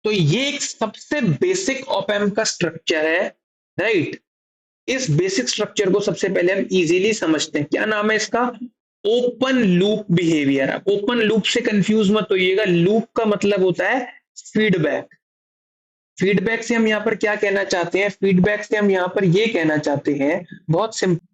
तो ये एक सबसे बेसिक ऑप एम्प का स्ट्रक्चर है, राइट। इस बेसिक स्ट्रक्चर को सबसे पहले हम इजीली समझते हैं। क्या नाम है इसका? Open loop behaviour. Open loop से कंफ्यूज मत होइएगा, लूप का मतलब होता है फीडबैक। फीडबैक से हम यहां पर क्या कहना चाहते हैं? फीडबैक से हम यहां पर ये कहना चाहते हैं, बहुत सिंपल।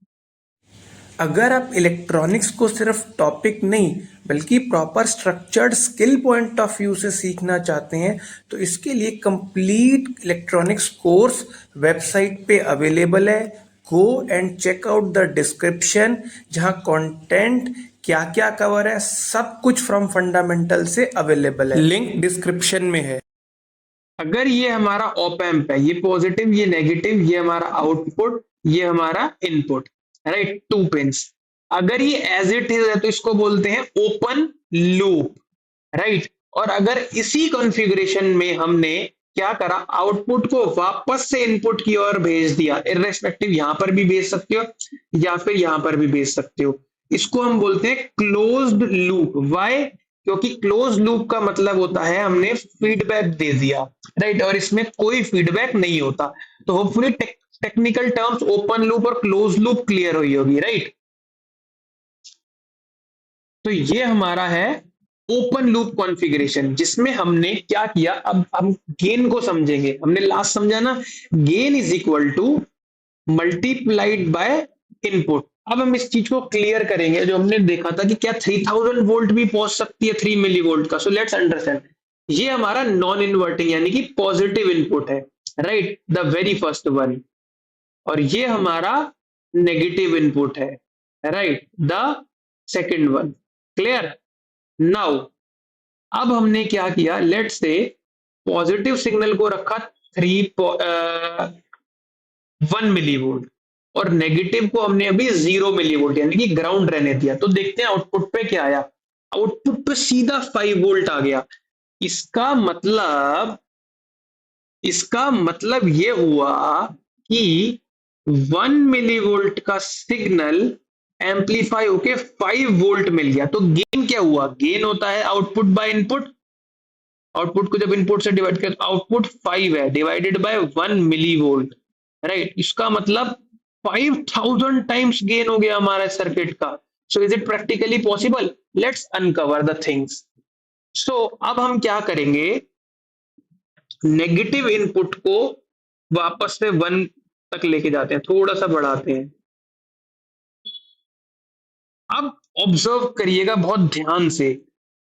अगर आप इलेक्ट्रॉनिक्स को सिर्फ टॉपिक नहीं बल्कि proper structured skill point of view से सीखना चाहते हैं तो इसके लिए कंप्लीट इलेक्ट्रॉनिक्स कोर्स वेबसाइट पे अवेलेबल है। Go and check out the description, जहां कंटेंट क्या क्या कवर है सब कुछ फ्रॉम फंडामेंटल से अवेलेबल है, लिंक डिस्क्रिप्शन में है। अगर ये हमारा ऑप एम्प है, ये पॉजिटिव ये नेगेटिव, ये हमारा आउटपुट ये हमारा इनपुट, राइट, 2 पिंस। अगर ये एज इट इज है तो इसको बोलते हैं ओपन लूप, राइट। और अगर इसी कॉन्फ़िगरेशन में हमने क्या करा, आउटपुट को वापस से इनपुट की ओर भेज दिया, इररेस्पेक्टिव यहां पर भी भेज सकते हो या फिर यहां पर भी भेज सकते हो, इसको हम बोलते हैं क्लोज्ड लूप। वाई? क्योंकि क्लोज लूप का मतलब होता है हमने फीडबैक दे दिया, राइट, और इसमें कोई फीडबैक नहीं होता। तो hopefully technical terms open loop और क्लोज लूप क्लियर हुई होगी, राइट। तो ये हमारा है ओपन लूप कॉन्फ़िगरेशन, जिसमें हमने क्या किया, अब हम गेन को समझेंगे। हमने लास्ट समझा ना, gain is equal two multiplied by input. अब हम इस चीज को क्लियर करेंगे, जो हमने देखा था कि क्या 3000 वोल्ट भी पहुंच सकती है 3 मिली वोल्ट का। सो लेट्स अंडरस्टैंड, ये हमारा नॉन इन्वर्टिंग यानी कि पॉजिटिव इनपुट है, right, the very first one. और ये हमारा नेगेटिव इनपुट है, right, the second one. Clear? Now अब हमने क्या किया, लेट्स से पॉजिटिव सिग्नल को रखा 1 मिली वोल्ट और नेगेटिव को हमने अभी 0 मिली वोल्ट यानी कि ग्राउंड रहने दिया। तो देखते हैं आउटपुट पे क्या आया। आउटपुट पे सीधा 5 वोल्ट आ गया। इसका मतलब इसका मतलब ये हुआ कि 1 मिलीवोल्ट का सिग्नल एम्पलीफाई होके 5 वोल्ट मिल गया। तो गेन क्या हुआ? गेन होता है आउटपुट बाय इनपुट। आउटपुट को जब इनपुट से डिवाइड कर, आउटपुट 5 है डिवाइडेड बाय 1 मिलीवोल्ट, राइट। इसका मतलब 5000 टाइम्स गेन हो गया हमारे सर्किट का। So is it practically possible? Let's uncover the things. So अब हम क्या करेंगे, नेगेटिव इनपुट को वापस से 1 तक लेके जाते हैं, थोड़ा सा बढ़ाते हैं। अब ऑब्जर्व करिएगा बहुत ध्यान से,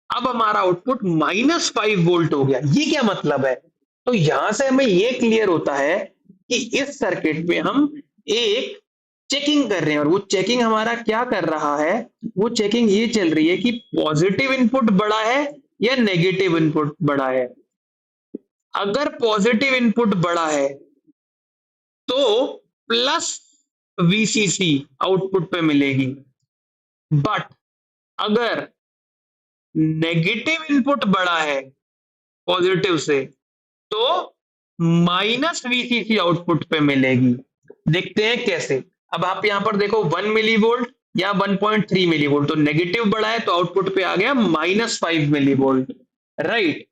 अब हमारा आउटपुट -5 वोल्ट हो गया। ये क्या मतलब है? तो यहां से हमें ये क्लियर होता है कि इस सर्किट में हम एक चेकिंग कर रहे हैं, और वो चेकिंग हमारा क्या कर रहा है, वो चेकिंग ये चल रही है कि पॉजिटिव इनपुट बड़ा है या नेगेटिव इनपुट बड़ा है। अगर पॉजिटिव इनपुट बड़ा है तो प्लस वीसीसी आउटपुट पे मिलेगी, बट अगर नेगेटिव इनपुट बड़ा है पॉजिटिव से तो माइनस वीसीसी आउटपुट पे मिलेगी। देखते हैं कैसे। अब आप यहां पर देखो 1 मिलीवोल्ट या 1.3 मिलीवोल्ट, तो नेगेटिव बड़ा है तो आउटपुट पे आ गया -5 मिलीवोल्ट, राइट।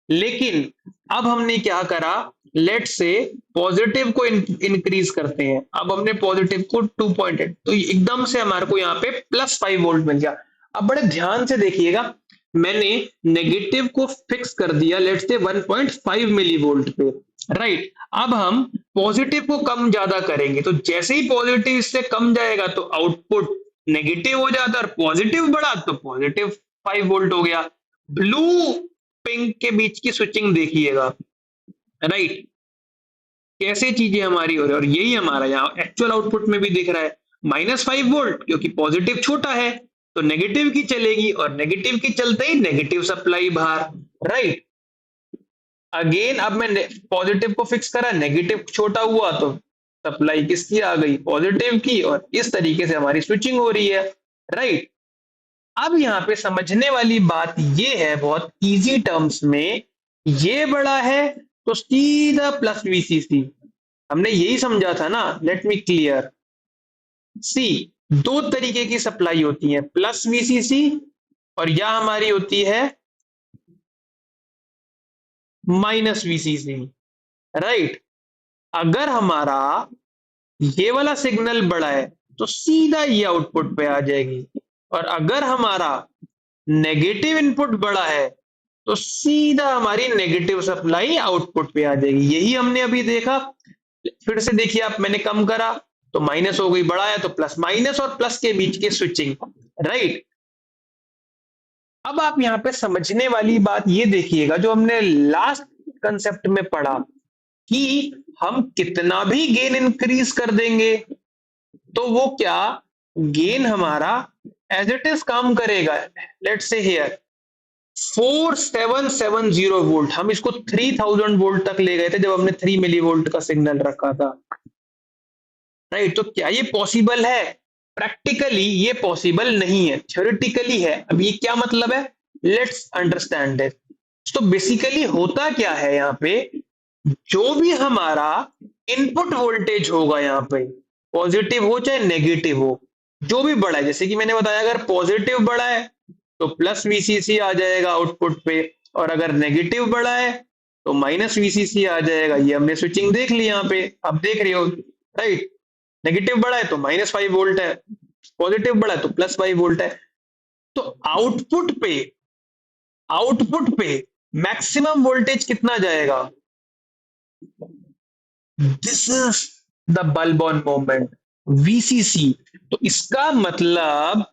लेकिन अब हमने क्या करा, लेट से पॉजिटिव को इंक्रीज करते हैं। अब हमने पॉजिटिव को 2.8, तो एकदम से हमारे को यहाँ पे +5 वोल्ट मिल गया। अब बड़े ध्यान से देखिएगा, मैंने नेगेटिव को फिक्स कर दिया लेट से 1.5 मिलीवोल्ट पे, राइट। अब हम पॉजिटिव को कम ज्यादा करेंगे, तो जैसे ही पॉजिटिव इससे कम जाएगा तो आउटपुट नेगेटिव हो जाता है, और पॉजिटिव बढ़ा तो पॉजिटिव 5 वोल्ट हो गया। ब्लू पिंक के बीच की स्विचिंग देखिएगा, राइट, कैसे चीजें हमारी हो रही है। और यही हमारा यहाँ एक्चुअल आउटपुट में भी दिख रहा है, -5 वोल्ट, क्योंकि पॉजिटिव छोटा है तो नेगेटिव की चलेगी, और नेगेटिव की चलते ही नेगेटिव सप्लाई बाहर, राइट। अगेन अब मैं पॉजिटिव को फिक्स करा, नेगेटिव छोटा हुआ तो सप्लाई किसकी आ गई, पॉजिटिव की, और इस तरीके से हमारी स्विचिंग हो रही है, राइट। अब यहाँ पे समझने वाली बात ये है, बहुत इजी टर्म्स में, ये बड़ा है तो सीधा प्लस वीसीसी। हमने यही समझा था ना, लेट मी क्लियर। सी, दो तरीके की सप्लाई होती है, प्लस वीसीसी और या हमारी होती है माइनस वीसीसी, राइट। अगर हमारा ये वाला सिग्नल बड़ा है तो सीधा ये आउटपुट पे आ जाएगी, और अगर हमारा नेगेटिव इनपुट बड़ा है तो सीधा हमारी नेगेटिव सप्लाई आउटपुट पे आ जाएगी। यही हमने अभी देखा। फिर से देखिए आप, मैंने कम करा तो माइनस हो गई, बढ़ाया तो प्लस, माइनस और प्लस के बीच के स्विचिंग, राइट। अब आप यहां पे समझने वाली बात ये देखिएगा, जो हमने लास्ट कंसेप्ट में पढ़ा कि हम कितना भी गेन इंक्रीज कर देंगे तो वो क्या, गेन हमारा एज इट इज काम करेगा। लेट्स से हियर 4770 वोल्ट, हम इसको 3000 वोल्ट तक ले गए थे जब हमने 3 मिली वोल्ट का सिग्नल रखा था, राइट। तो क्या ये पॉसिबल है? प्रैक्टिकली ये पॉसिबल नहीं है, थ्योरेटिकली है। अब ये क्या मतलब है, लेट्स अंडरस्टैंड इट। तो बेसिकली होता क्या है यहाँ पे, जो भी हमारा इनपुट वोल्टेज होगा यहाँ पे, पॉजिटिव हो चाहे नेगेटिव हो, जो भी बड़ा है, जैसे कि मैंने बताया अगर पॉजिटिव बड़ा है तो प्लस वीसीसी आ जाएगा आउटपुट पे, और अगर नेगेटिव बड़ा है तो माइनस वीसीसी आ जाएगा। ये हमने स्विचिंग देख ली यहाँ पे, आप देख रहे हो, राइट। नेगेटिव बड़ा है तो -5 वोल्ट है, पॉजिटिव बड़ा है तो +5 वोल्ट है। तो आउटपुट पे मैक्सिमम वोल्टेज कितना जाएगा? This is the bulb on moment, VCC. तो इसका मतलब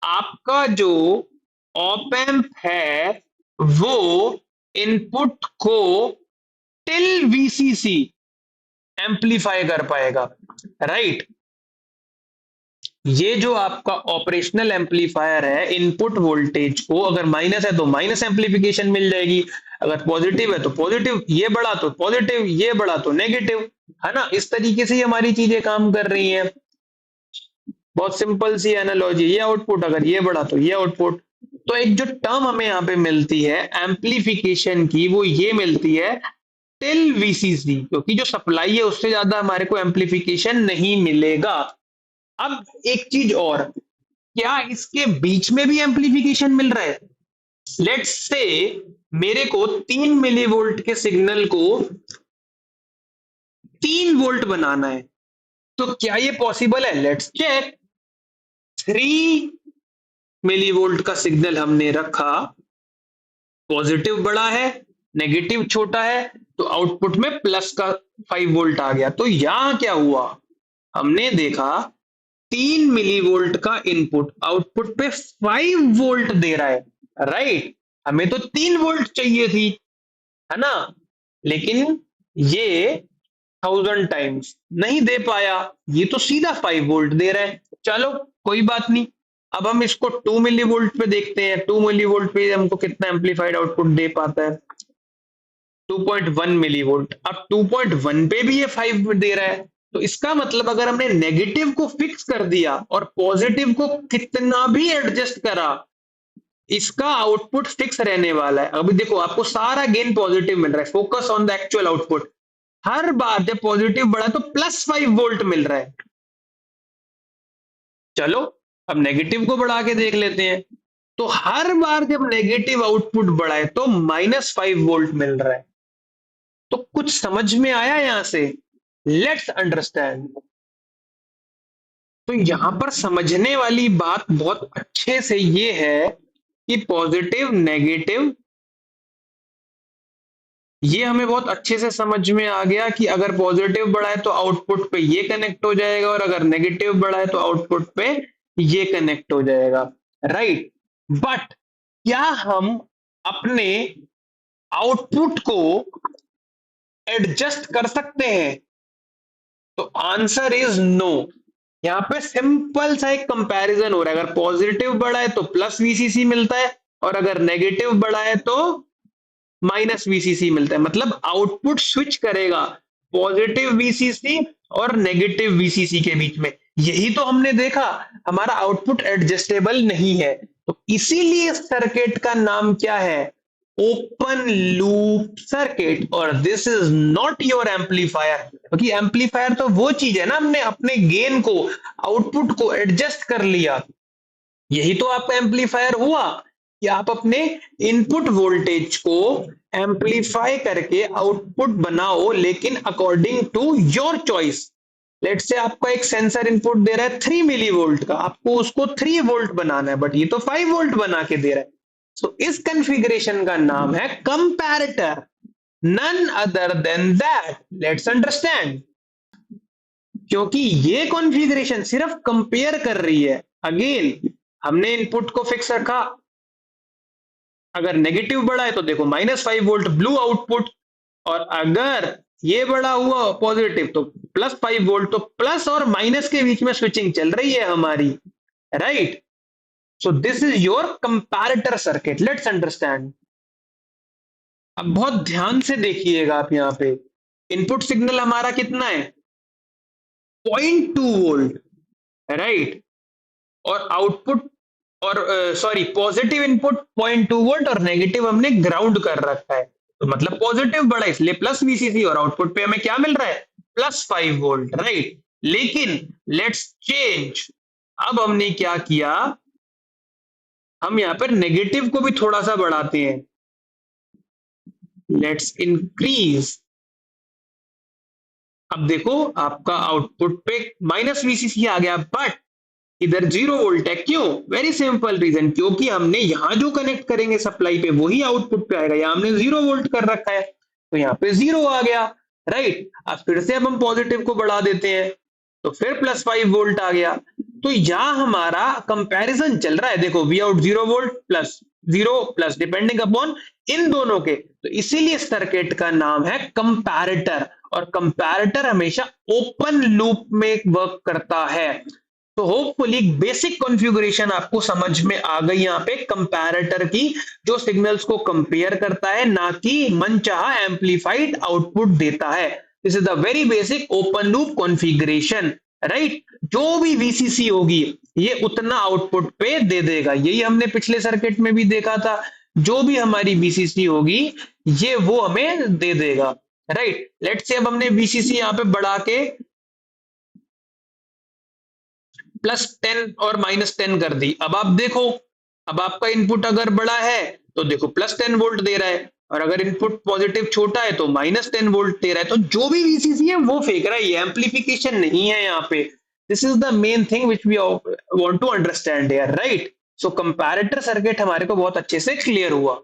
आपका जो ऑप एम्प है वो इनपुट को टिल वीसीसी एम्पलीफाई कर पाएगा, राइट। ये जो आपका ऑपरेशनल एम्पलीफायर है, इनपुट वोल्टेज को अगर माइनस है तो माइनस एम्पलीफिकेशन मिल जाएगी, अगर पॉजिटिव है तो पॉजिटिव, ये बड़ा तो पॉजिटिव, ये बड़ा तो नेगेटिव, है ना। इस तरीके से हमारी चीजें काम कर रही हैं। बहुत सिंपल सी एनालॉजी, ये आउटपुट अगर ये बड़ा तो ये आउटपुट। तो एक जो टर्म हमें यहाँ पे मिलती है एम्पलीफिकेशन की, वो ये मिलती है टिल वीसीसी, क्योंकि जो सप्लाई है उससे ज्यादा हमारे को एम्पलीफिकेशन नहीं मिलेगा। अब एक चीज और, क्या इसके बीच में भी एम्पलीफिकेशन मिल रहा है? लेट्स से मेरे को 3 मिली वोल्ट के सिग्नल को 3 वोल्ट बनाना है, तो क्या ये पॉसिबल है? Let's check. 3 मिली वोल्ट का सिग्नल हमने रखा, पॉजिटिव बड़ा है नेगेटिव छोटा है, तो आउटपुट में प्लस का 5 वोल्ट आ गया। तो यहां क्या हुआ, हमने देखा 3 मिली वोल्ट का इनपुट आउटपुट पे 5 वोल्ट दे रहा है, राइट। हमें तो 3 वोल्ट चाहिए थी, है ना, लेकिन ये 1000 टाइम्स नहीं दे पाया, ये तो सीधा 5 वोल्ट दे रहा है। चलो कोई बात नहीं, अब हम इसको 2 मिली वोल्ट पे देखते हैं। 2 मिली वोल्ट पे हमको कितना एम्पलीफाइड आउटपुट दे पाता है? 2.1 मिली वोल्ट। अब 2.1 पे भी ये 5 दे रहा है, तो इसका मतलब अगर हमने नेगेटिव को फिक्स कर दिया और पॉजिटिव को कितना भी एडजस्ट करा, इसका आउटपुट फिक्स रहने वाला है। अभी देखो आपको सारा गेन पॉजिटिव मिल रहा है, focus on the actual output. हर बार जब पॉजिटिव बढ़ा तो +5 वोल्ट मिल रहा है। चलो अब नेगेटिव को बढ़ा के देख लेते हैं, तो हर बार जब नेगेटिव आउटपुट बढ़ा है तो -5 वोल्ट मिल रहा है। तो कुछ समझ में आया यहां से? Let's understand. तो यहां पर समझने वाली बात बहुत अच्छे से ये है कि पॉजिटिव नेगेटिव, ये हमें बहुत अच्छे से समझ में आ गया कि अगर पॉजिटिव बढ़ा है तो आउटपुट पे ये कनेक्ट हो जाएगा, और अगर नेगेटिव बढ़ा है तो आउटपुट पे ये कनेक्ट हो जाएगा, राइट। बट क्या हम अपने आउटपुट को एडजस्ट कर सकते हैं? तो आंसर इज नो। यहां पे सिंपल सा एक कंपैरिजन हो रहा है, अगर पॉजिटिव बढ़ा है तो प्लस वीसीसी मिलता है, और अगर नेगेटिव बढ़ा है तो माइनस वीसीसी मिलता है। मतलब आउटपुट स्विच करेगा पॉजिटिव वीसीसी और नेगेटिव वीसीसी के बीच में। यही तो हमने देखा, हमारा आउटपुट एडजस्टेबल नहीं है, तो इसीलिए सर्किट का नाम क्या है? Open loop circuit. और this is not your amplifier, क्योंकि एम्पलीफायर तो वो चीज है ना, हमने अपने गेन को आउटपुट को एडजस्ट कर लिया, यही तो आपका एम्पलीफायर हुआ। कि आप अपने इनपुट वोल्टेज को एम्पलीफाई करके आउटपुट बनाओ, लेकिन according to your choice. Let से आपका एक सेंसर इनपुट दे रहा है 3 मिली वोल्ट का, आपको उसको 3 वोल्ट बनाना है, बट ये तो 5 वोल्ट बना के दे रहा है। सो इस कॉन्फ़िगरेशन का नाम है comparator, none other than that. Let's understand, क्योंकि ये कॉन्फ़िगरेशन सिर्फ कंपेयर कर रही है। अगेन हमने इनपुट को फिक्स रखा, अगर नेगेटिव बड़ा है तो देखो -5 वोल्ट ब्लू आउटपुट, और अगर ये बड़ा हुआ पॉजिटिव तो +5 वोल्ट। तो प्लस और माइनस के बीच में स्विचिंग चल रही है हमारी, right. So this is your comparator circuit. Let's understand. अब बहुत ध्यान से देखिएगा आप, यहां पे इनपुट सिग्नल हमारा कितना है, 0.2 वोल्ट, राइट। और आउटपुट, और सॉरी, पॉजिटिव इनपुट 0.2 वोल्ट और नेगेटिव हमने ग्राउंड कर रखा है, तो मतलब पॉजिटिव बड़ा है, इसलिए प्लस वीसीसी, और आउटपुट पे हमें क्या मिल रहा है, +5 वोल्ट, राइट। लेकिन लेट्स चेंज, अब हमने क्या किया, हम यहां पर नेगेटिव को भी थोड़ा सा बढ़ाते हैं। Let's increase. अब देखो आपका आउटपुट पे -VCC आ गया, बट इधर 0 वोल्ट है। क्यों? वेरी सिंपल रीजन, क्योंकि हमने यहां जो कनेक्ट करेंगे सप्लाई पे वही आउटपुट पे आएगा, यहां हमने 0 वोल्ट कर रखा है, तो यहाँ पे 0 आ गया, राइट। अब फिर से अब हम पॉजिटिव को बढ़ा देते हैं, तो फिर +5 वोल्ट आ गया। तो यहां हमारा कंपैरिजन चल रहा है, देखो V out 0 volt plus 0 plus, depending upon इन दोनों के, तो इसीलिए सर्किट का नाम है कंपैरेटर। और कंपैरेटर हमेशा ओपन लूप में वर्क करता है। तो होपफुली बेसिक कॉन्फ़िगरेशन आपको समझ में आ गई यहां पे कंपैरेटर की, जो सिग्नल्स को कंपेयर करता है, ना कि मनचाहा एम्पलीफाइड आउटपुट देता है। This is the very basic open loop configuration, right. जो भी वीसीसी होगी ये उतना आउटपुट पे दे देगा, यही हमने पिछले सर्किट में भी देखा था। जो भी हमारी वीसीसी होगी ये वो हमें दे देगा, राइट। लेट्स से अब हमने वीसीसी यहां पे बढ़ा के +10 और -10 कर दी। अब आप देखो, अब आपका इनपुट अगर बड़ा है तो देखो +10 वोल्ट दे रहा है, और अगर इनपुट पॉजिटिव छोटा है तो -10 वोल्ट दे रहा है। तो जो भी वीसीसी है वो फेंक रहा है, ये एम्पलीफिकेशन नहीं है यहाँ पे। This is the main thing which we want to understand here, right. So comparator circuit हमारे को बहुत अच्छे से क्लियर हुआ।